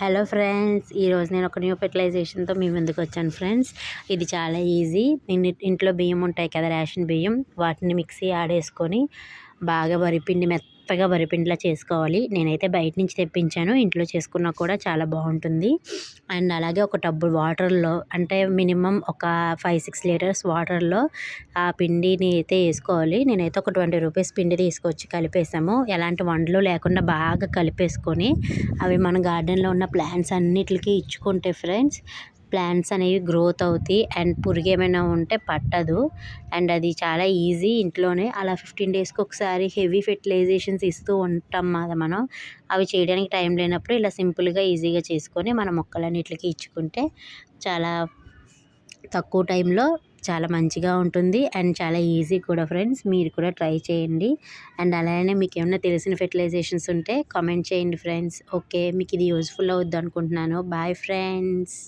Hello friends, ఈరోజు నేను ఒక న్యూ ఫెర్టిలైజేషన్తో మీ ముందుకు వచ్చాను ఫ్రెండ్స్. ఇది చాలా ఈజీ. నేను ఇంట్లో బియ్యం ఉంటాయి కదా, రేషన్ బియ్యం, వాటిని మిక్సీ ఆడేసుకొని బాగా మెత్తగా వరిపిండిలా చేసుకోవాలి. నేనైతే బయట నుంచి తెప్పించాను, ఇంట్లో చేసుకున్నా కూడా చాలా బాగుంటుంది. అండ్ అలాగే ఒక టబ్బు వాటర్లో, అంటే మినిమం ఒక 5-6 లీటర్స్ వాటర్లో ఆ పిండిని అయితే వేసుకోవాలి. నేనైతే ఒక 20 రూపీస్ పిండి తీసుకొచ్చి కలిపేసాము. ఎలాంటి వండలు లేకుండా బాగా కలిపేసుకొని అవి మన గార్డెన్లో ఉన్న ప్లాంట్స్ అన్నిటికీ ఇచ్చుకుంటే ఫ్రెండ్స్, ప్లాంట్స్ అనేవి గ్రోత్ అవుతాయి అండ్ పురుగు ఏమైనా ఉంటే పట్టదు. అండ్ అది చాలా ఈజీ. ఇంట్లోనే అలా 15 డేస్కి ఒకసారి హెవీ ఫెర్టిలైజేషన్స్ ఇస్తూ ఉంటాం కదా మనం. అవి చేయడానికి టైం లేనప్పుడు ఇలా సింపుల్గా ఈజీగా చేసుకొని మన మొక్కలన్నిటికీ ఇచ్చుకుంటే చాలా తక్కువ టైంలో చాలా మంచిగా ఉంటుంది అండ్ చాలా ఈజీ కూడా ఫ్రెండ్స్. మీరు కూడా ట్రై చేయండి. అండ్ అలానే మీకు ఏమైనా తెలిసిన ఫెర్టిలైజేషన్స్ ఉంటే కామెంట్ చేయండి ఫ్రెండ్స్. ఓకే, మీకు ఇది యూజ్ఫుల్ అవుద్ది అనుకుంటున్నాను. Bye friends.